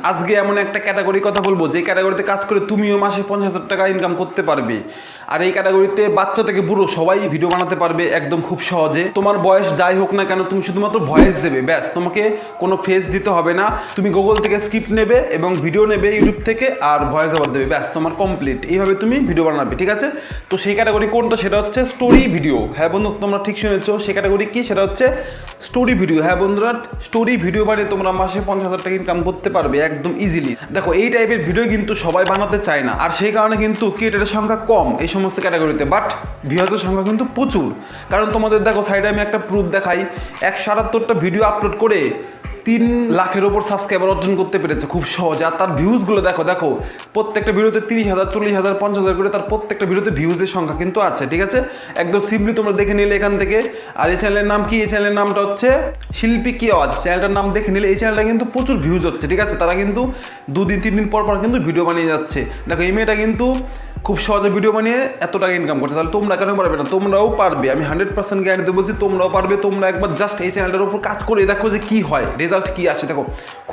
আজকে এমন একটা ক্যাটাগরি কথা বলবো যে ক্যাটাগরিতে কাজ করে তুমিও মাসে 50,000 টাকা ইনকাম করতে পারবে। আর এই ক্যাটাগরিতে বাচ্চা থেকে বুড়ো সবাই ভিডিও বানাতে পারবে একদম খুব সহজে। তোমার বয়স যাই হোক না কেন, তুমি শুধুমাত্র ভয়েস দেবে, ব্যাস। তোমাকে কোনো ফেস দিতে হবে না। তুমি গুগল থেকে স্ক্রিপ্ট নেবে এবং ভিডিও নেবে ইউটিউব থেকে, আর ভয়েস ওভার দেবে, ব্যাস তোমার কমপ্লিট। এইভাবে তুমি ভিডিও বানাবে, ঠিক আছে? তো সেই ক্যাটাগরি কোনটা? সেটা হচ্ছে স্টোরি ভিডিও। হ্যাঁ বন্ধু, তোমরা ঠিক শুনেছো। সেই ক্যাটাগরি কি? সেটা হচ্ছে স্টোরি ভিডিও। হ্যাঁ বন্ধুরা, স্টোরি ভিডিও বানিয়ে তোমরা মাসে 50,000 টাকা ইনকাম করতে পারবে একদম ইজিলি। দেখো, এই টাইপের ভিডিও কিন্তু সবাই বানাতে চায় না, আর সেই কারণে কিন্তু ক্রিয়েটারের সংখ্যা কম এই সমস্ত ক্যাটাগরিতে, বাট ভিউয়ার্সের সংখ্যা কিন্তু প্রচুর। কারণ তোমাদের দেখো, সাইডে আমি একটা প্রুফ দেখাই, 178টা ভিডিও আপলোড করে 3 লাখের ওপর সাবস্ক্রাইবার অর্জন করতে পেরেছে খুব সহজে। আর তার ভিউজগুলো দেখো, প্রত্যেকটা ভিডিওতে 30,000, 40,000, 50,000 করে তার প্রত্যেকটা ভিডিওতে ভিউজের সংখ্যা কিন্তু আছে, ঠিক আছে? একদম সিম্পলি তোমরা দেখে নিলে এখান থেকে। আর এই চ্যানেলের নাম কি? এই চ্যানেলের নামটা হচ্ছে শিল্পী কি আওয়াজ। চ্যানেলটার নাম দেখে নিলে এই চ্যানেলটা কিন্তু প্রচুর ভিউজ হচ্ছে, ঠিক আছে? তারা কিন্তু 2 দিন 3 দিন পর কিন্তু ভিডিও বানিয়ে যাচ্ছে। দেখো, এই মেয়েটা কিন্তু খুব সহজে ভিডিও বানিয়ে এত টাকা ইনকাম করছে। তাহলে তোমরা কেন পারবে না? তোমরাও পারবে, আমি 100% গ্যারান্টি বলছি তোমরাও পারবে। তোমরা একবার জাস্ট এই চ্যানেলটার উপর কাজ করে দেখো যে কী হয়, রেজাল্ট কী আসে। দেখো,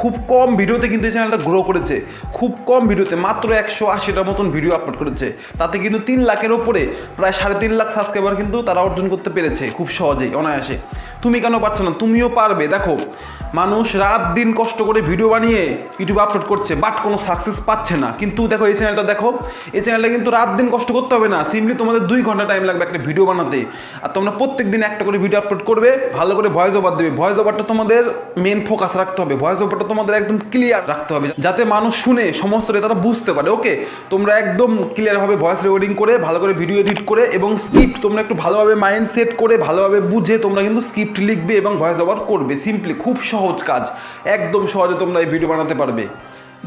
খুব কম ভিডিওতে কিন্তু এই চ্যানেলটা গ্রো করেছে। খুব কম ভিডিওতে মাত্র 180টার মতন ভিডিও আপলোড করেছে, তাতে কিন্তু 3 লাখের ওপরে প্রায় 3.5 লাখ সাবস্ক্রাইবার কিন্তু তারা অর্জন করতে পেরেছে খুব সহজেই, অনায়াসে। তুমি কেন পারছো না? তুমিও পারবে। দেখো, মানুষ রাত দিন কষ্ট করে ভিডিও বানিয়ে ইউটিউবে আপলোড করছে, বাট কোনো সাকসেস পাচ্ছে না। কিন্তু দেখো, এই চ্যানেলটা দেখো, এই চ্যানেলটা কিন্তু রাত দিন কষ্ট করতে হবে না। সিম্পলি তোমাদের 2 ঘন্টা টাইম লাগবে একটা ভিডিও বানাতে। আর তোমরা প্রত্যেক দিন একটা করে ভিডিও আপলোড করবে, ভালো করে ভয়েস ওভার দেবে। ভয়েস ওভারটা তোমাদের মেন ফোকাস রাখতে হবে। ভয়েস ওভারটা তোমাদের একদম ক্লিয়ার রাখতে হবে, যাতে মানুষ শুনে সমস্তটা তারা বুঝতে পারে। ওকে, তোমরা একদম ক্লিয়ারভাবে ভয়েস রেকর্ডিং করে, ভালো করে ভিডিও এডিট করে, এবং স্ক্রিপ্ট তোমরা একটু ভালোভাবে মাইন্ড সেট করে, ভালোভাবে বুঝে তোমরা কিন্তু স্ক্রিপ্ট লিখবে এবং ভয়েস ওভার করবে। সিম্পলি খুব সহজ কাজ, একদম সহজে তোমরা এই ভিডিও বানাতে পারবে।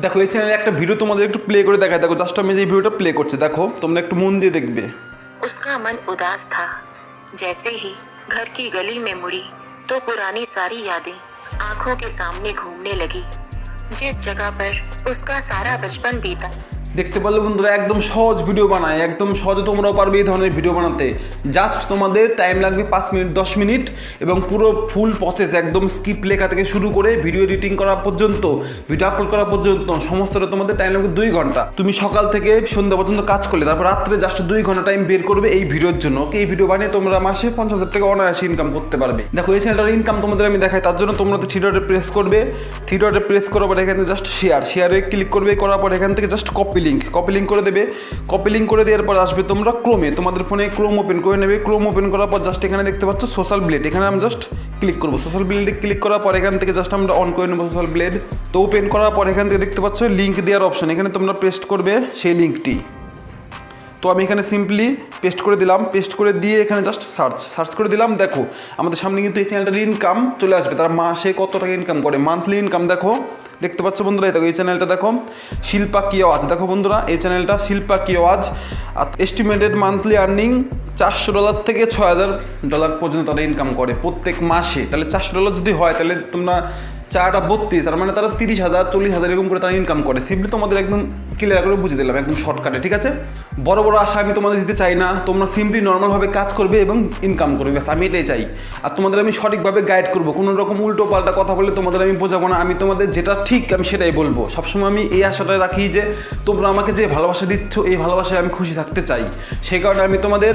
দেখো, এই চ্যানেলে একটা ভিডিও তোমাদের একটু প্লে করে দেখায়। দেখো, জাস্ট আমি যে ভিডিওটা প্লে করছি, দেখো তোমরা একটু মন দিয়ে দেখবে। उसका मन उदास था। जैसे ही घर की गली में मुड़ी तो पुरानी सारी यादें आंखों के सामने घूमने लगी, जिस जगह पर उसका सारा बचपन बीता। দেখতে পারলে বন্ধুরা, একদম সহজ ভিডিও বানায়, একদম সহজে তোমরাও পারবে এই ধরনের ভিডিও বানাতে। জাস্ট তোমাদের টাইম লাগবে 5 মিনিট 10 মিনিট, এবং পুরো ফুল প্রসেস একদম স্ক্রিপ্ট লেখা থেকে শুরু করে ভিডিও এডিটিং করা পর্যন্ত, ভিডিও আপলোড করা পর্যন্ত সমস্তটা তোমাদের টাইম লাগবে 2 ঘন্টা। তুমি সকাল থেকে সন্ধ্যা পর্যন্ত কাজ করলে, তারপর রাত্রে জাস্ট 2 ঘন্টা টাইম বের করবে এই ভিডিওর জন্য। ওকে, এই ভিডিও বানিয়ে তোমরা মাসে 50,000 টাকা অনায়াসে ইনকাম করতে পারবে। দেখো, এই চ্যানেলটার ইনকাম তোমাদের আমি দেখাই, তার জন্য তোমরা তো থ্রি ডটে প্রেস করবে। থ্রি ডটে প্রেস করার পর এখানে জাস্ট শেয়ারে ক্লিক করবে। করার পর এখান থেকে জাস্ট কপি লিঙ্ক করে দেবে। কপি লিঙ্ক করে দেওয়ার পর আসবে তোমরা ক্রোমে, তোমাদের ফোনে ক্রোম ওপেন করে নেবে। ক্রোম ওপেন করার পর জাস্ট এখানে দেখতে পাচ্ছ সোশ্যাল ব্লেড, এখানে আমি জাস্ট ক্লিক করবো। সোশ্যাল ব্লেডে ক্লিক করার পর এখান থেকে জাস্ট আমরা অন করে নেবো সোশ্যাল ব্লেড। তো ওপেন করার পর এখান থেকে দেখতে পাচ্ছ লিঙ্ক দেওয়ার অপশন, এখানে তোমরা পেস্ট করবে সেই লিঙ্কটি। তো আমি এখানে সিম্পলি পেস্ট করে দিলাম। পেস্ট করে দিয়ে এখানে জাস্ট সার্চ করে দিলাম। দেখো, আমাদের সামনে কিন্তু এই চ্যানেলটার ইনকাম চলে আসবে। তারা মাসে কত টাকা ইনকাম করে, মান্থলি ইনকাম দেখো, দেখতে পাচ্ছ বন্ধুরা। দেখো, এই চ্যানেলটা দেখো, শিল্পা কি আওয়াজ। দেখো বন্ধুরা, এই চ্যানেলটা শিল্পা কি আওয়াজ। আর এস্টিমেটেড মান্থলি আর্নিং $400 থেকে $6,000 পর্যন্ত তারা ইনকাম করে প্রত্যেক মাসে। তাহলে $400 যদি হয়, তাহলে তোমরা 4/32, তার মানে তারা 30,000 40,000 এরকম করে তারা ইনকাম করে। সিম্পলি তোমাদের একদম ক্লিয়ার করে বুঝিয়ে দিলাম, একদম শর্টকাটে, ঠিক আছে? বড় বড় আশা আমি তোমাদের দিতে চাই না। তোমরা সিম্পলি নর্মালভাবে কাজ করবে এবং ইনকাম করবে, ব্যাস, আমি এটাই চাই। আর তোমাদের আমি সঠিকভাবে গাইড করবো, কোনো রকম উল্টো পাল্টা কথা বলে তোমাদের আমি বোঝাবো না। আমি তোমাদের যেটা ঠিক আমি সেটাই বলবো। সবসময় আমি এই আশাটা রাখি যে তোমরা আমাকে যে ভালোবাসা দিচ্ছ, এই ভালোবাসায় আমি খুশি থাকতে চাই। সেই কারণে আমি তোমাদের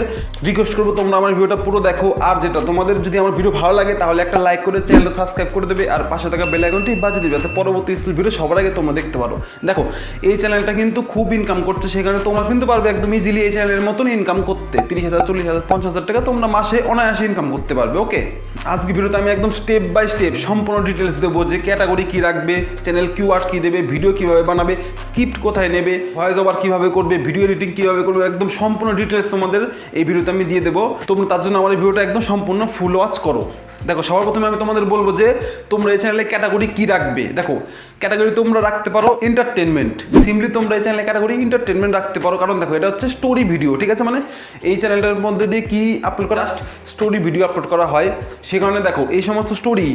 রিকোয়েস্ট করবো, তোমরা আমার ভিডিওটা পুরো দেখো। আর যেটা তোমাদের যদি আমার ভিডিও ভালো লাগে, তাহলে একটা লাইক করে চ্যানেলটা সাবস্ক্রাইব করে দেবে, আর পাশে থাকা বেল আইকনটি বাজিয়ে দেবে, যাতে পরবর্তী ভিডিও সবার আগে তোমরা দেখতে পারো। দেখো, এই চ্যানেলটা কিন্তু খুব ইনকাম করছে, সেই কারণে তোমরা কিন্তু পারবে একদম ইজিলি এই চ্যানেলের মতন ইনকাম করতে। 30,000 40,000 50,000 টাকা তোমরা মাসে অনায়াসে ইনকাম করতে পারবে। ওকে, আজকে ভিডিওতে আমি একদম স্টেপ বাই স্টেপ সম্পূর্ণ ডিটেলস দেবো, যে ক্যাটাগরি কী রাখবে, চ্যানেল কিওয়ার্ড কী দেবে, ভিডিও কীভাবে বানাবে, স্ক্রিপ্ট কোথায় নেবে, ভয়েস ওভার কীভাবে করবে, ভিডিও এডিটিং কীভাবে করবে, একদম সম্পূর্ণ ডিটেলস তোমাদের এই ভিডিওতে আমি দিয়ে দেবো। তোমরা তার জন্য আমার এই ভিডিওটা একদম সম্পূর্ণ ফুল ওয়াচ করো। দেখো, সবার প্রথমে আমি তোমাদের বলবো যে তোমরা এই চ্যানেলে ক্যাটাগরি কী রাখবে। দেখো, ক্যাটাগরি তোমরা রাখতে পারো এন্টারটেনমেন্ট। সিম্পলি তোমরা এই চ্যানেলে ক্যাটাগরি এন্টারটেনমেন্ট রাখতে পারো, কারণ দেখো, এটা হচ্ছে স্টোরি ভিডিও, ঠিক আছে? মানে এই চ্যানেলটার মধ্যে দিয়ে কি আপলোড করা, স্টোরি ভিডিও আপলোড করা হয়। সে কারণে দেখো, এই সমস্ত স্টোরি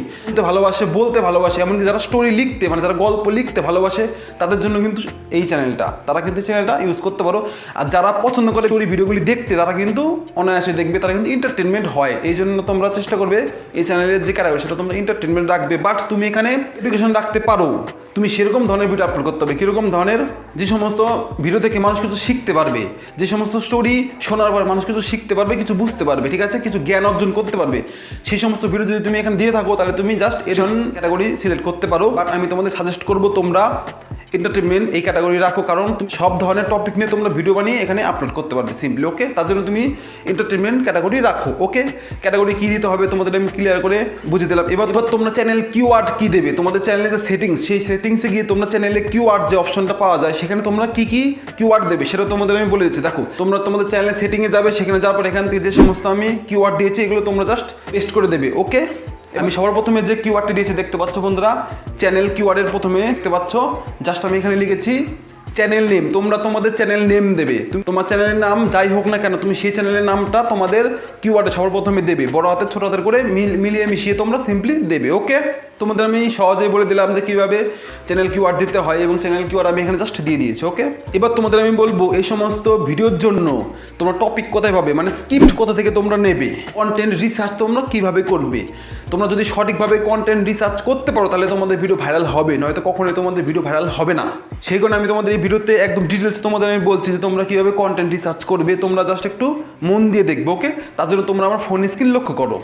ভালোবাসে, বলতে ভালোবাসে, এমনকি যারা স্টোরি লিখতে, মানে যারা গল্প লিখতে ভালোবাসে, তাদের জন্য কিন্তু এই চ্যানেলটা, তারা কিন্তু চ্যানেলটা ইউজ করতে পারো। আর যারা পছন্দ করে স্টোরি ভিডিওগুলি দেখতে, তারা কিন্তু অনায়াসে দেখবে, তারা কিন্তু এন্টারটেনমেন্ট হয়। এই জন্য তোমরা চেষ্টা করবে এই চ্যানেলের যে ক্যাটাগরি সেটা তোমরা এন্টারটেনমেন্ট রাখবে, বাট তুমি এখানে এডুকেশন রাখতে পারো। তুমি সেরকম ধরনের ভিডিও আপলোড করতে হবে, কীরকম ধরনের, যে সমস্ত ভিডিও থেকে মানুষ কিছু শিখতে পারবে, যে সমস্ত স্টোরি শোনার পর মানুষ কিছু শিখতে পারবে, কিছু বুঝতে পারবে, ঠিক আছে, কিছু জ্ঞান অর্জন করতে পারবে, সেই সমস্ত ভিডিও যদি তুমি এখানে দিয়ে থাকো তাহলে তুমি জাস্ট এজন ক্যাটাগরি সিলেক্ট করতে পারো। বাট আমি তোমাদের সাজেস্ট করবো তোমরা এন্টারটেনমেন্ট এই ক্যাটাগরি রাখো, কারণ তুমি সব ধরনের টপিক নিয়ে তোমরা ভিডিও বানিয়ে এখানে আপলোড করতে পারবে সিম্পলি। ওকে, তার জন্য তুমি এন্টারটেনমেন্ট ক্যাটাগরি রাখো। ওকে, ক্যাটাগরি কী দিতে হবে তোমাদের আমি ক্লিয়ার করে বুঝিয়ে দিলাম। এবার তোমরা চ্যানেল কিওয়ার্ড কী দেবে, তোমাদের চ্যানেলের যে সেটিংস, সেই সেটিংসে গিয়ে তোমরা চ্যানেলে কিওয়ার্ড যে অপশনটা পাওয়া যায় সেখানে তোমরা কী কী কিওয়ার্ড দেবে সেটা তোমাদের আমি বলে দিচ্ছি। দেখো, তোমরা তোমাদের চ্যানেলের সেটিংয়ে যাবে, সেখানে যাওয়ার পর এখান থেকে যে সমস্ত আমি কিওয়ার্ড দিয়েছি এগুলো তোমরা জাস্ট পেস্ট করে দেবে। ওকে, আমি সবার প্রথমে যে কিওয়ার্ডটি দিয়েছি দেখতে পাচ্ছ বন্ধুরা, চ্যানেল কিওয়ার্ডের প্রথমে দেখতে পাচ্ছ জাস্ট আমি এখানে লিখেছি চ্যানেল নেম। তোমরা তোমাদের চ্যানেল নেম দেবে, তুমি তোমার চ্যানেলের নাম যাই হোক না কেন তুমি সেই চ্যানেলের নামটা তোমাদের কিওয়ার্ডে সবার প্রথমে দেবে, বড় হাতের ছোট হাতের করে মিলিয়ে মিশিয়ে তোমরা সিম্পলি দেবে। ওকে, তোমাদের আমি সহজেই বলে দিলাম যে কীভাবে চ্যানেল কিওয়ার্ড দিতে হয় এবং চ্যানেল কিওয়ার্ড আমি এখানে জাস্ট দিয়ে দিয়েছি। ওকে, এবার তোমাদের আমি বলবো এই সমস্ত ভিডিওর জন্য তোমরা টপিক কোথায় পাবে, মানে স্ক্রিপ্ট কোথা থেকে তোমরা নেবে, কন্টেন্ট রিসার্চ তোমরা কীভাবে করবে। তোমরা যদি সঠিকভাবে কন্টেন্ট রিসার্চ করতে পারো তাহলে তোমাদের ভিডিও ভাইরাল হবে, নয়তো কখনোই তোমাদের ভিডিও ভাইরাল হবে না। সেই কারণে আমি তোমাদের এই ভিডিওতে একদম ডিটেলস তোমাদের আমি বলছি যে তোমরা কীভাবে কন্টেন্ট রিসার্চ করবে, তোমরা জাস্ট একটু মন দিয়ে দেখবে। ওকে, তার জন্য তোমরা আমার ফোন স্ক্রিন লক্ষ্য করো।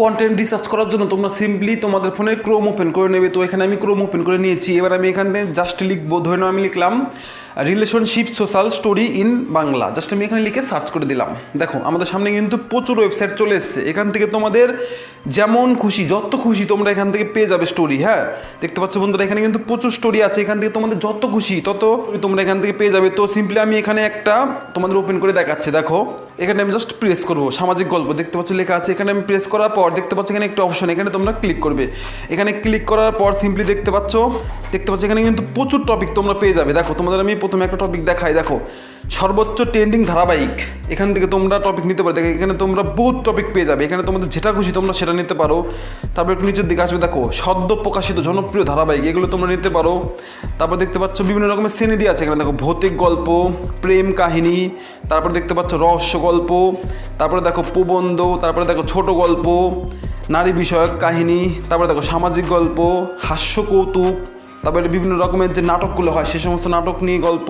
কন্টেন্ট রিসার্চ করার জন্য তোমরা সিম্পলি তোমাদের ফোনে ক্রোম ওপেন করে নেবে। তো এখানে আমি ক্রোম ওপেন করে নিয়েছি। এবার আমি এখানে জাস্ট লিখবো, ধরে নাও আমি লিখলাম relationship social story in Bangla, just আমি এখানে লিখে সার্চ করে দিলাম। দেখো আমাদের সামনে কিন্তু প্রচুর ওয়েবসাইট চলে এসছে, এখান থেকে তোমাদের যেমন খুশি যত খুশি তোমরা এখান থেকে পেয়ে যাবে স্টোরি। হ্যাঁ, দেখতে পাচ্ছ বন্ধুরা এখানে কিন্তু প্রচুর স্টোরি আছে, এখান থেকে তোমাদের যত খুশি তত তোমরা এখান থেকে পেয়ে যাবে। তো সিম্পলি আমি এখানে একটা তোমাদের ওপেন করে দেখাচ্ছি। দেখো এখানে আমি জাস্ট প্রেস করবো সামাজিক গল্প, দেখতে পাচ্ছ লেখা আছে, এখানে আমি প্রেস করার পর দেখতে পাচ্ছ এখানে একটা অপশন, এখানে তোমরা ক্লিক করবে। এখানে ক্লিক করার পর সিম্পলি দেখতে পাচ্ছ এখানে কিন্তু প্রচুর টপিক তোমরা পেয়ে যাবে। দেখো তোমাদের আমি প্রথমে একটা টপিক দেখাই, দেখো সর্বোচ্চ ট্রেন্ডিং ধারাবাহিক, এখান থেকে তোমরা টপিক নিতে পারো। দেখো এখানে তোমরা বহুত টপিক পেয়ে যাবে, এখানে তোমাদের যেটা খুশি তোমরা সেটা নিতে পারো। তারপর একটু নিচের দিকে আসবে, দেখো সদ্য প্রকাশিত জনপ্রিয় ধারাবাহিক, এগুলো তোমরা নিতে পারো। তারপর দেখতে পাচ্ছ বিভিন্ন রকমের শ্রেণী দিয়ে আছে, এখানে দেখো ভৌতিক গল্প, প্রেম কাহিনী, তারপর দেখতে পাচ্ছ রহস্য গল্প, তারপরে দেখো প্রবন্ধ, তারপরে দেখো ছোট গল্প, নারী বিষয়ক কাহিনী, তারপরে দেখো সামাজিক গল্প, হাস্য কৌতুক, তারপরে বিভিন্ন রকমের যে নাটকগুলো হয় সে সমস্ত নাটক নিয়ে গল্প,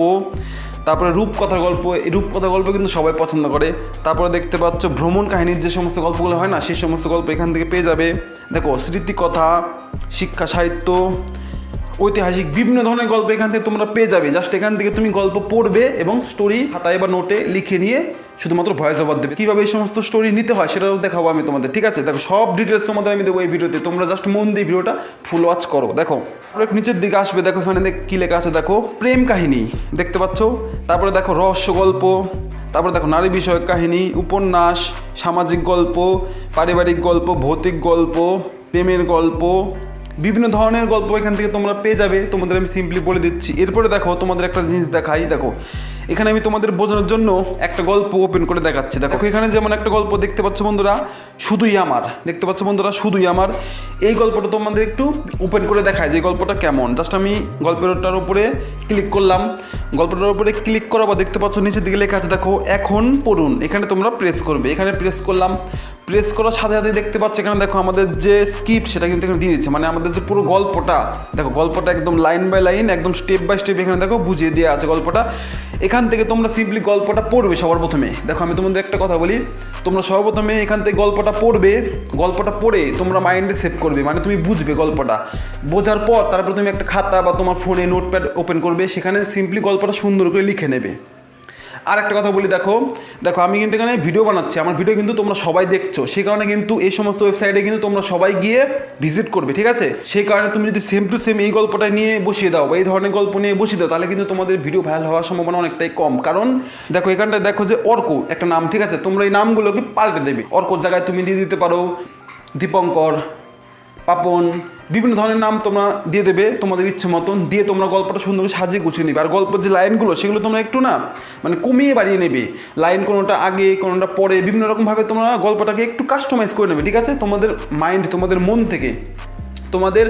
তারপরে রূপকথার গল্প, এই রূপকথার গল্প কিন্তু সবাই পছন্দ করে। তারপরে দেখতে পাচ্ছ ভ্রমণ কাহিনীর যে সমস্ত গল্পগুলো হয় না সেই সমস্ত গল্প এখান থেকে পেয়ে যাবে। দেখো স্মৃতিকথা, শিক্ষা সাহিত্য, ঐতিহাসিক বিভিন্ন ধরনের গল্প এখান থেকে তোমরা পেয়ে যাবে। জাস্ট এখান থেকে তুমি গল্প পড়বে এবং স্টোরি খাতায় বা নোটে লিখে নিয়ে শুধুমাত্র ভয়েস ওভার দেবে। কীভাবে এই সমস্ত স্টোরি নিতে হয় সেটাও দেখাবো আমি তোমাদের, ঠিক আছে। দেখো সব ডিটেলস তোমাদের আমি দেবো এই ভিডিওতে, তোমরা জাস্ট মন দিয়ে ভিডিওটা ফুল ওয়াচ করো। দেখো নিচের দিকে আসবে, দেখো এখানে কী লেখা আছে, দেখো প্রেম কাহিনী দেখতে পাচ্ছ, তারপরে দেখো রহস্য গল্প, তারপরে দেখো নারী বিষয়ক কাহিনী, উপন্যাস, সামাজিক গল্প, পারিবারিক গল্প, ভৌতিক গল্প, প্রেমের গল্প, বিভিন্ন ধরনের গল্প এখান থেকে তোমরা পেয়ে যাবে। তোমাদের আমি সিম্পলি বলে দিচ্ছি। এরপরে দেখো তোমাদের একটা জিনিস দেখাই, দেখো এখানে আমি তোমাদের বোঝানোর জন্য একটা গল্প ওপেন করে দেখাচ্ছি। দেখো এখানে যেমন একটা গল্প দেখতে পাচ্ছ বন্ধুরা, শুধুই আমার, দেখতে পাচ্ছ বন্ধুরা শুধুই আমার, এই গল্পটা তোমাদের একটু ওপেন করে দেখায় যে গল্পটা কেমন। জাস্ট আমি গল্পটার উপরে ক্লিক করলাম, গল্পটার উপরে ক্লিক করার পর দেখতে পাচ্ছ নিচের দিকে লেখা আছে, দেখো এখন পড়ুন, এখানে তোমরা প্রেস করবে। এখানে প্রেস করলাম, প্রেস করার সাথে সাথে দেখতে পাচ্ছ এখানে দেখো আমাদের যে স্ক্রিপ্ট সেটা কিন্তু এখানে দিয়ে দিচ্ছে, মানে আমাদের যে পুরো গল্পটা, দেখো গল্পটা একদম লাইন বাই লাইন একদম স্টেপ বাই স্টেপ এখানে দেখো বুঝিয়ে দেওয়া আছে গল্পটা। এখান থেকে তোমরা সিম্পলি গল্পটা পড়বে সবার প্রথমে। দেখো আমি তোমাদের একটা কথা বলি, তোমরা সর্বপ্রথমে এখান থেকে গল্পটা পড়বে, গল্পটা পড়ে তোমরা মাইন্ডে সেভ করবে, মানে তুমি বুঝবে গল্পটা, বোঝার পর তারপর তুমি একটা খাতা বা তোমার ফোনে নোটপ্যাড ওপেন করবে, সেখানে সিম্পলি গল্পটা সুন্দর করে লিখে নেবে। আর একটা কথা বলি, দেখো আমি কিন্তু এখানে ভিডিও বানাচ্ছি, আমার ভিডিও কিন্তু তোমরা সবাই দেখছো, সেই কারণে কিন্তু এই সমস্ত ওয়েবসাইটে কিন্তু তোমরা সবাই গিয়ে ভিজিট করবে, ঠিক আছে। সেই কারণে তুমি যদি সেম টু সেম এই গল্পটা নিয়ে বসিয়ে দাও বা এই ধরনের গল্প নিয়ে বসিয়ে দাও তাহলে কিন্তু তোমাদের ভিডিও ভাইরাল হওয়ার সম্ভাবনা অনেকটাই কম। কারণ দেখো এখানটায় দেখো যে অর্ক একটা নাম, ঠিক আছে, তোমরা এই নামগুলোকে পাল্টে দেবে। অর্কর জায়গায় তুমি দিয়ে দিতে পারো দীপঙ্কর, পাপন, বিভিন্ন ধরনের নাম তোমরা দিয়ে দেবে তোমাদের ইচ্ছে মতন, দিয়ে তোমরা গল্পটা সুন্দর করে সাজিয়ে গুছিয়ে নেবে। আর গল্পের যে লাইনগুলো সেগুলো তোমরা একটু না মানে কমিয়ে বাড়িয়ে নেবে, লাইন কোনোটা আগে কোনোটা পরে, বিভিন্ন রকমভাবে তোমরা গল্পটাকে একটু কাস্টমাইজ করে নেবে, ঠিক আছে। তোমাদের মাইন্ড, তোমাদের মন থেকে, তোমাদের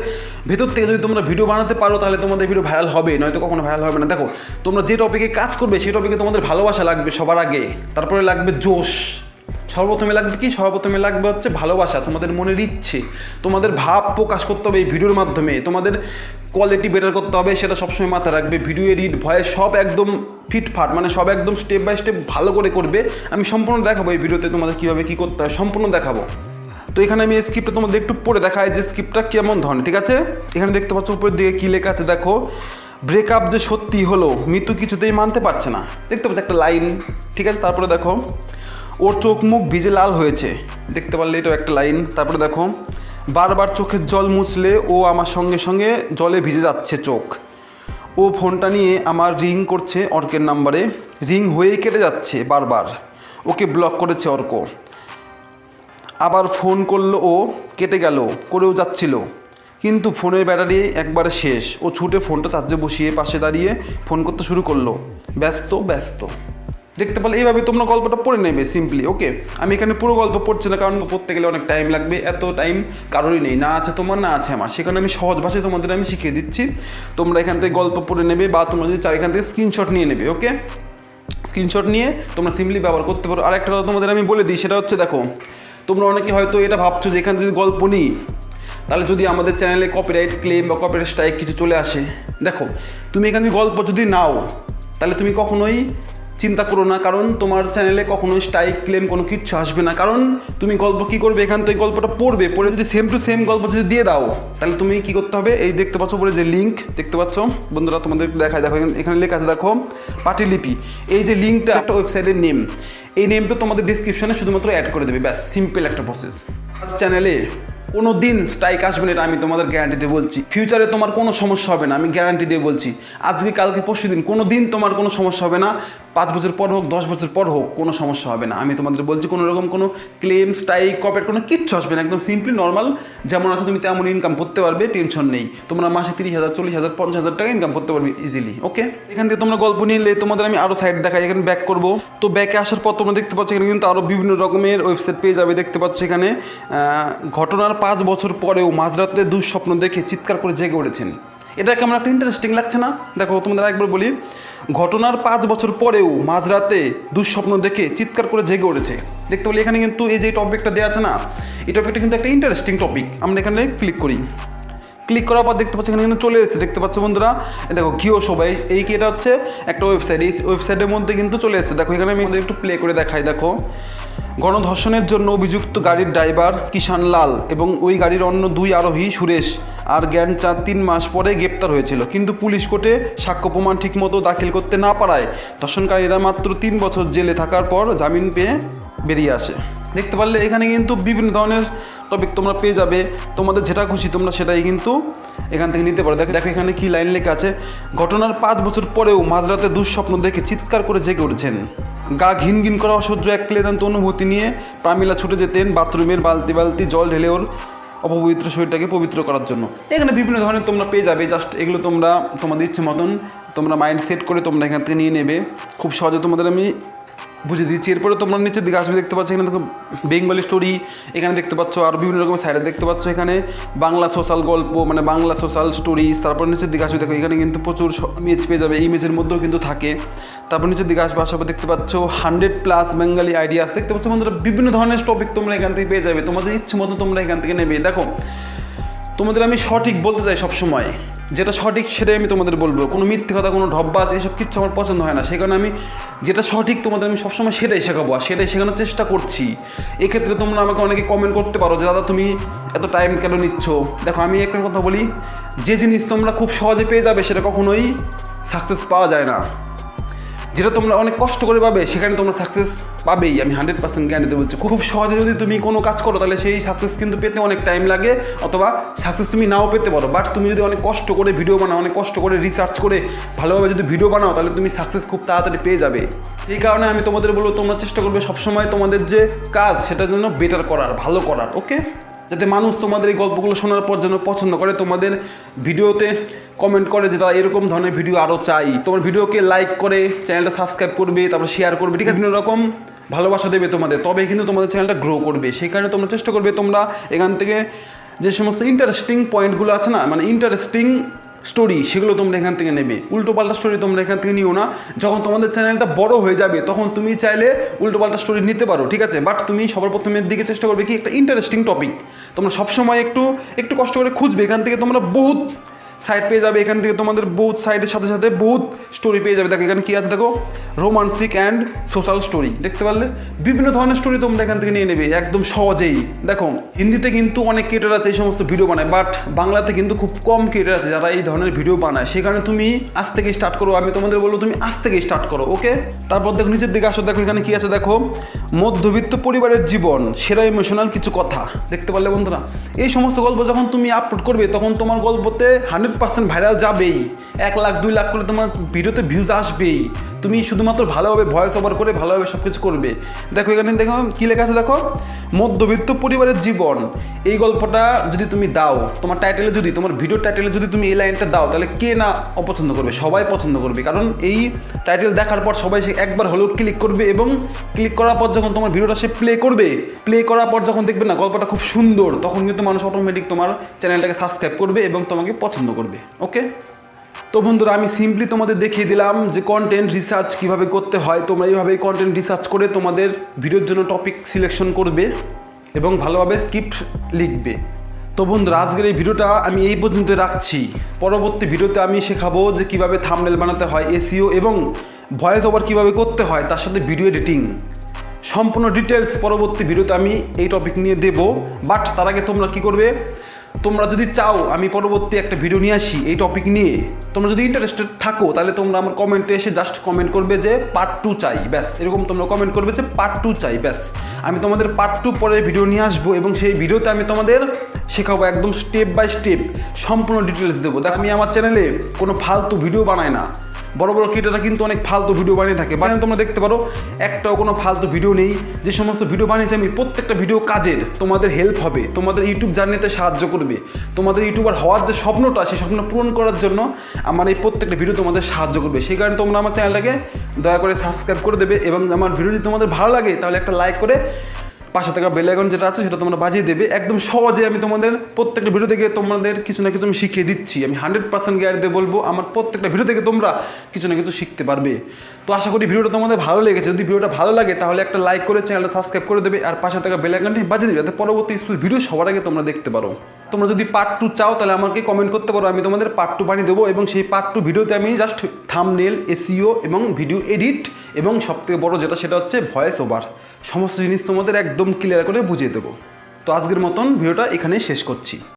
ভেতর থেকে যদি তোমরা ভিডিও বানাতে পারো তাহলে তোমাদের ভিডিও ভাইরাল হবে, নয়তো কখনো ভাইরাল হবে না। দেখো তোমরা যে টপিকে কাজ করবে সেই টপিকে তোমাদের ভালোবাসা লাগবে সবার আগে, তারপরে লাগবে জোশ, সর্বপ্রথমে লাগবে কি, সর্বপ্রথমে লাগবে হচ্ছে ভালোবাসা, তোমাদের মনের ইচ্ছে, তোমাদের ভাব প্রকাশ করতে হবে এই ভিডিওর মাধ্যমে, তোমাদের কোয়ালিটি বেটার করতে হবে, সেটা সবসময় মাথায় রাখবে। ভিডিও এডিট ভয়েস সব একদম ফিটফাট, মানে সব একদম স্টেপ বাই স্টেপ ভালো করে করবে। আমি সম্পূর্ণ দেখাবো এই ভিডিওতে তোমাদের কীভাবে কী করতে হয়, সম্পূর্ণ দেখাবো। তো এখানে আমি এই স্ক্রিপ্টটা তোমাদের একটু পড়ে দেখাই যে স্ক্রিপ্টটা কেমন ধরনের, ঠিক আছে? এখানে দেখতে পাচ্ছ উপরের দিকে কী লেখা আছে দেখো, ব্রেকআপ যে সত্যি হলো মিতু কিছুতেই মানতে পারছে না, দেখতে পাচ্ছ একটা লাইন, ঠিক আছে? তারপরে দেখো ওর চোখ মুখ ভিজে লাল হয়েছে, দেখতে পারলে এটাও একটা লাইন। তারপরে দেখো বারবার চোখের জল মুছলে ও আমার সঙ্গে সঙ্গে জলে ভিজে যাচ্ছে চোখ, ও ফোনটা নিয়ে আমার রিং করছে অর্কের নাম্বারে, রিং হয়েই কেটে যাচ্ছে বারবার, ওকে ব্লক করেছে অর্ক, আবার ফোন করলো ও কেটে গেল করেও যাচ্ছিল, কিন্তু ফোনের ব্যাটারি একবারে শেষ, ও ছুটে ফোনটা চার্জে বসিয়ে পাশে দাঁড়িয়ে ফোন করতে শুরু করলো, ব্যস্ত ব্যস্ত। দেখতে পারলে এইভাবে তোমরা গল্পটা পড়ে নেবে সিম্পলি, ওকে? আমি এখানে পুরো গল্প পড়ছি না, কারণ পড়তে গেলে অনেক টাইম লাগবে, এত টাইম কারোরই নেই, না আছে তোমার না আছে আমার, সেখানে আমি সহজ ভাষায় তোমাদের আমি শিখিয়ে দিচ্ছি। তোমরা এখান থেকে গল্প পড়ে নেবে, বা তোমরা যদি চাও এখান থেকে স্ক্রিনশট নিয়ে নেবে, ওকে? স্ক্রিনশট নিয়ে তোমরা সিম্পলি ব্যবহার করতে পারো। আর একটা কথা তোমাদের আমি বলে দিই, সেটা হচ্ছে দেখো, তোমরা অনেকে হয়তো এটা ভাবছো যে এখান থেকে গল্প নিই তাহলে যদি আমাদের চ্যানেলে কপিরাইট ক্লেম বা কপিরাইট স্ট্রাইক কিছু চলে আসে, দেখো তুমি এখান থেকে গল্প যদি নাও তাহলে তুমি কখনোই চিন্তা করো না, কারণ তোমার চ্যানেলে কখনোই স্ট্রাইক ক্লেম কোনো কিচ্ছু আসবে না, কারণ তুমি গল্প কী করবে, এখান থেকে গল্পটা পড়বে, পড়ে যদি সেম টু সেম গল্প যদি দিয়ে দাও তাহলে তুমি কী করতে হবে, এই দেখতে পাচ্ছ উপরে যে লিঙ্ক দেখতে পাচ্ছ বন্ধুরা, তোমাদের দেখায়, দেখো এখানে লেখা আছে দেখো পাটিলিপি, এই যে লিঙ্কটা একটা ওয়েবসাইটের নেম, এই নেমটা তোমাদের ডিসক্রিপশনে শুধুমাত্র অ্যাড করে দেবে, ব্যাস, সিম্পল একটা প্রসেস। চ্যানেলে কোনো দিন স্ট্রাইক আসবে না, এটা আমি তোমাদের গ্যারান্টি দিয়ে বলছি। ফিউচারে তোমার কোনো সমস্যা হবে না, আমি গ্যারান্টি দিয়ে বলছি। আজকে কালকে পরশু দিন কোনো দিন তোমার কোনো সমস্যা হবে না, 5 বছর পর হোক 10 বছর পর হোক কোনো সমস্যা হবে না, আমি তোমাদের বলছি। কোনো রকম কোনো ক্লেম স্ট্রাইক কপিরাইট কোনো কিচ্ছু আসবে না, একদম সিম্পলি নর্মাল যেমন আছে তুমি তেমন ইনকাম করতে পারবে, টেনশন নেই। তোমরা মাসে 30,000 40,000 50,000 টাকা ইনকাম করতে পারবে ইজিলি, ওকে? এখান থেকে তোমরা গল্প নিলে তোমাদের আমি আরও সাইট দেখাই, এখানে ব্যাক করবো। তো ব্যাকে আসার পর তোমরা দেখতে পাচ্ছ এখানে কিন্তু আরও বিভিন্ন রকমের ওয়েবসাইট পেয়ে যাবে, দেখতে পাচ্ছ এখানে ঘটনার 5 বছর পরেও মাঝরাতে দুঃস্বপ্ন দেখে চিৎকার করে জেগে উঠেছেন। এটা কেমন একটা ইন্টারেস্টিং লাগছে না? দেখো তোমাদের একবার বলি, ঘটনার 5 বছর পরেও মাঝরাতে দুঃস্বপ্ন দেখে চিৎকার করে জেগে উঠেছে। দেখতে বলি এখানে কিন্তু এই যে টপিকটা দেওয়া আছে না, এই টপিকটা কিন্তু একটা ইন্টারেস্টিং টপিক। আমরা এখানে ক্লিক করি, ক্লিক করার পর দেখতে পাচ্ছি এখানে কিন্তু চলে এসেছে, দেখতে পাচ্ছ বন্ধুরা, দেখো কিও সবাই, এই কি এটা হচ্ছে একটা ওয়েবসাইট, এই ওয়েবসাইটের মধ্যে কিন্তু চলে এসেছে। দেখো এখানে আমি একটু প্লে করে দেখাই, দেখো গণধর্ষণের জন্য অভিযুক্ত গাড়ির ড্রাইভার কিষান লাল এবং ওই গাড়ির অন্য 2 আরোহী সুরেশ আর জ্ঞানচাঁদ 3 মাস পরে গ্রেপ্তার হয়েছিল, কিন্তু পুলিশ কোর্টে সাক্ষ্য প্রমাণ ঠিকমতো দাখিল করতে না পারায় ধর্ষণকারীরা মাত্র 3 বছর জেলে থাকার পর জামিন পেয়ে বেরিয়ে আসে। দেখতে পারলে এখানে কিন্তু বিভিন্ন ধরনের টপিক তোমরা পেয়ে যাবে, তোমাদের যেটা খুশি তোমরা সেটাই কিন্তু এখান থেকে নিতে পারো। দেখো এখানে কি লাইন লেখা আছে, ঘটনার 5 বছর পরেও মাঝরাতে দুঃস্বপ্ন দেখে চিৎকার করে জেগে উঠেছেন, গা ঘিন ঘিন করা অসহ্য এক ক্লেদান্ত অনুভূতি নিয়ে প্রামিলা ছুটে যেতেন বাথরুমের বালতি বালতি জল ঢেলে ওর অপবিত্র শরীরটাকে পবিত্র করার জন্য। এখানে বিভিন্ন ধরনের তোমরা পেয়ে যাবে, জাস্ট এগুলো তোমরা তোমাদের ইচ্ছে মতন তোমরা মাইন্ড সেট করে তোমরা এখান থেকে নিয়ে নেবে, খুব সহজে তোমাদের আমি বুঝিয়ে দিচ্ছি। এরপরে তোমরা নিচের দিকে আসবে, দেখতে পাচ্ছ এখানে দেখো বেঙ্গলি স্টোরি, এখানে দেখতে পাচ্ছ আর বিভিন্ন রকমের সাইডে দেখতে পাচ্ছ এখানে বাংলা সোশ্যাল গল্প, মানে বাংলা সোশ্যাল স্টোরিজ। তারপর নিচের দিকে আসবে, দেখো এখানে কিন্তু প্রচুর ইমেজ পেয়ে যাবে, ইমেজের মধ্যেও কিন্তু থাকে। তারপর নিচের দিকে আসবে, আসার পর দেখতে পাচ্ছ 100+ বেঙ্গলি আইডিয়াস, দেখতে পাচ্ছ বন্ধুরা বিভিন্ন ধরনের টপিক তোমরা এখান থেকে পেয়ে যাবে, তোমাদের ইচ্ছে মতো তোমরা এখান থেকে নেবে। দেখো তোমাদের আমি সঠিক বলতে চাই সবসময়, যেটা সঠিক সেটাই আমি তোমাদের বলবো, কোনো মিথ্যে কথা কোনো ঢব্বাজ এসব কিচ্ছু আমার পছন্দ হয় না, সেই কারণে আমি যেটা সঠিক তোমাদের আমি সবসময় সেটাই শেখাবো আর সেটাই শেখানোর চেষ্টা করছি। এক্ষেত্রে তোমরা আমাকে অনেকে কমেন্ট করতে পারো যে দাদা তুমি এত টাইম কেন নিচ্ছ। দেখো আমি একটা কথা বলি, যে জিনিস তোমরা খুব সহজে পেয়ে যাবে সেটা কখনোই সাকসেস পাওয়া যায় না, যেটা তোমরা অনেক কষ্ট করে পাবে সেখানে তোমরা সাকসেস পাবেই, আমি 100% গ্যারান্টি বলছি। খুব সহজে যদি তুমি কোনো কাজ করো তাহলে সেই সাকসেস কিন্তু পেতে অনেক টাইম লাগে, অথবা সাকসেস তুমি নাও পেতে পারো, বাট তুমি যদি অনেক কষ্ট করে ভিডিও বানাও, অনেক কষ্ট করে রিসার্চ করে ভালোভাবে যদি ভিডিও বানাও তাহলে তুমি সাকসেস খুব তাড়াতাড়ি পেয়ে যাবে। এই কারণে আমি তোমাদের বলবো তোমরা চেষ্টা করবে সবসময় তোমাদের যে কাজ সেটার জন্য বেটার করার, ভালো করার, ওকে? যাতে মানুষ তোমাদের এই গল্পগুলো শোনার পর যেন পছন্দ করে, তোমাদের ভিডিওতে কমেন্ট করে যে তারা এরকম ধরনের ভিডিও আরও চাই, তোমার ভিডিওকে লাইক করে চ্যানেলটা সাবস্ক্রাইব করবে, তারপর শেয়ার করবে, ঠিক আছে? বিভিন্ন রকম ভালোবাসা দেবে তোমাদের, তবেই কিন্তু তোমাদের চ্যানেলটা গ্রো করবে। সেই কারণে তোমরা চেষ্টা করবে তোমরা এখান থেকে যে সমস্ত ইন্টারেস্টিং পয়েন্টগুলো আছে না, মানে ইন্টারেস্টিং স্টোরি সেগুলো তোমরা এখান থেকে নেবে। উল্টোপাল্টা স্টোরি তোমরা এখান থেকে নিও না। যখন তোমাদের চ্যানেলটা বড় হয়ে যাবে তখন তুমি চাইলে উল্টোপাল্টা স্টোরি নিতে পারো, ঠিক আছে। বাট তুমি সবার প্রথমের দিকে চেষ্টা করবে কি একটা ইন্টারেস্টিং টপিক। তোমরা সবসময় একটু কষ্ট করে খুঁজবে, এখান থেকে তোমরা বহুত সাইড পেয়ে যাবে। এখান থেকে তোমাদের বহুত সাইডের সাথে সাথে বহুত স্টোরি পেয়ে যাবে। দেখো এখানে কী আছে, দেখো রোমান্টিক অ্যান্ড সোশ্যাল স্টোরি, দেখতে পারলে বিভিন্ন ধরনের স্টোরি তোমরা এখান থেকে নিয়ে নেবে একদম সহজেই। দেখো হিন্দিতে কিন্তু অনেক ক্রিয়েটার আছে এই সমস্ত ভিডিও বানায়, বাট বাংলাতে কিন্তু খুব কম ক্রিয়েটার আছে যারা এই ধরনের ভিডিও বানায়। সেখানে তুমি আজ থেকে স্টার্ট করো, আমি তোমাদের বলবো তুমি আজ থেকে স্টার্ট করো, ওকে। তারপর দেখো নিচের দিকে আসো, দেখো এখানে কী আছে, দেখো মধ্যবিত্ত পরিবারের জীবন, সেরা ইমোশনাল কিছু কথা, দেখতে পারলে বন্ধুরা। এই সমস্ত গল্প যখন তুমি আপলোড করবে তখন তোমার গল্পতে 100% ভাইরাল যাবেই। 1 লাখ 2 লাখ করে তোমার ভিডিওতে ভিউজ আসবেই। তুমি শুধুমাত্র ভালোভাবে ভয়েস ওভার করে ভালোভাবে সব কিছু করবে। দেখো এখানে দেখো কী লেখা আছে, দেখো মধ্যবিত্ত পরিবারের জীবন। এই গল্পটা যদি তুমি দাও তোমার টাইটেলে, যদি তোমার ভিডিও টাইটেলে যদি তুমি এই লাইনটা দাও তাহলে কে না অপছন্দ করবে, সবাই পছন্দ করবে। কারণ এই টাইটেল দেখার পর সবাই সে একবার হলেও ক্লিক করবে, এবং ক্লিক করার পর যখন তোমার ভিডিওটা সে প্লে করবে, প্লে করার পর যখন দেখবে না গল্পটা খুব সুন্দর, তখন কিন্তু মানুষ অটোমেটিক তোমার চ্যানেলটাকে সাবস্ক্রাইব করবে এবং তোমাকে পছন্দ করবে, ওকে। তো বন্ধুরা আমি সিম্পলি তোমাদের দেখিয়ে দিলাম যে কন্টেন্ট রিসার্চ কীভাবে করতে হয়। তোমরা এইভাবেই কন্টেন্ট রিসার্চ করে তোমাদের ভিডিওর জন্য টপিক সিলেকশন করবে এবং ভালোভাবে স্ক্রিপ্ট লিখবে। তো বন্ধুরা আজকের এই ভিডিওটা আমি এই পর্যন্ত রাখছি। পরবর্তী ভিডিওতে আমি শেখাবো যে কীভাবে থাম্বনেল বানাতে হয়, এসইও এবং ভয়েস ওভার কীভাবে করতে হয়, তার সাথে ভিডিও এডিটিং সম্পূর্ণ ডিটেলস পরবর্তী ভিডিওতে আমি এই টপিক নিয়ে দেবো। বাট তার আগে তোমরা কী করবে, তোমরা যদি চাও আমি পরবর্তী একটা ভিডিও নিয়ে আসি এই টপিক নিয়ে, তোমরা যদি ইন্টারেস্টেড থাকো তাহলে তোমরা আমার কমেন্টে এসে জাস্ট কমেন্ট করবে যে পার্ট 2 চাই, ব্যাস। এরকম তোমরা কমেন্ট করবে যে পার্ট 2 চাই, ব্যাস। আমি তোমাদের পার্ট 2 পরে ভিডিও নিয়ে আসবো এবং সেই ভিডিওতে আমি তোমাদের শেখাবো একদম স্টেপ বাই স্টেপ সম্পূর্ণ ডিটেলস দেবো। দেখ আমি আমার চ্যানেলে কোনো ফালতু ভিডিও বানাই না। বড় বড় ক্রিয়েটাররা কিন্তু অনেক ফালতু ভিডিও বানিয়ে থাকে, বানিয়ে তোমরা দেখতে পারো একটাও কোনো ফালতু ভিডিও নেই। যে সমস্ত ভিডিও বানিয়েছি আমি প্রত্যেকটা ভিডিও কাজের, তোমাদের হেল্প হবে, তোমাদের ইউটিউব জার্নিতে সাহায্য করবে, তোমাদের ইউটিউবার হওয়ার যে স্বপ্নটা সেই স্বপ্ন পূরণ করার জন্য আমার এই প্রত্যেকটা ভিডিও তোমাদের সাহায্য করবে। সেই কারণে তোমরা আমার চ্যানেলটাকে দয়া করে সাবস্ক্রাইব করে দেবে এবং আমার ভিডিও যদি তোমাদের ভালো লাগে তাহলে একটা লাইক করে পাশে থাকা বেল আইকন যেটা আছে সেটা তোমরা বাজিয়ে দেবে। একদম সহজে আমি তোমাদের প্রত্যেকটা ভিডিও থেকে তোমাদের কিছু না কিছু আমি শিখিয়ে দিচ্ছি। আমি 100% গ্যারান্টি বলবো আমার প্রত্যেকটা ভিডিও থেকে তোমরা কিছু না কিছু শিখতে পারবে। তো আশা করি ভিডিওটা তোমাদের ভালো লেগেছে। যদি ভিডিওটা ভালো লাগে তাহলে একটা লাইক করে চ্যানেলটা সাবস্ক্রাইব করে দেবে আর পাশে থাকা বেল আইকনটি বাজিয়ে দেবে, যাতে পরবর্তী স্কুল ভিডিও সবার আগে তোমরা দেখতে পারো। তোমরা যদি পার্ট 2 চাও তাহলে আমাকে কমেন্ট করতে পারো, আমি তোমাদের পার্ট 2 বানিয়ে দেবো এবং সেই পার্ট 2 ভিডিওতে আমি জাস্ট থাম্বনেল, এসইও এবং ভিডিও এডিট এবং সবথেকে বড় যেটা সেটা হচ্ছে ভয়েস ওভার, সমস্ত জিনিস তোমাদের একদম ক্লিয়ার করে বুঝিয়ে দেবো। তো আজকের মতন ভিডিওটা এখানেই শেষ করছি।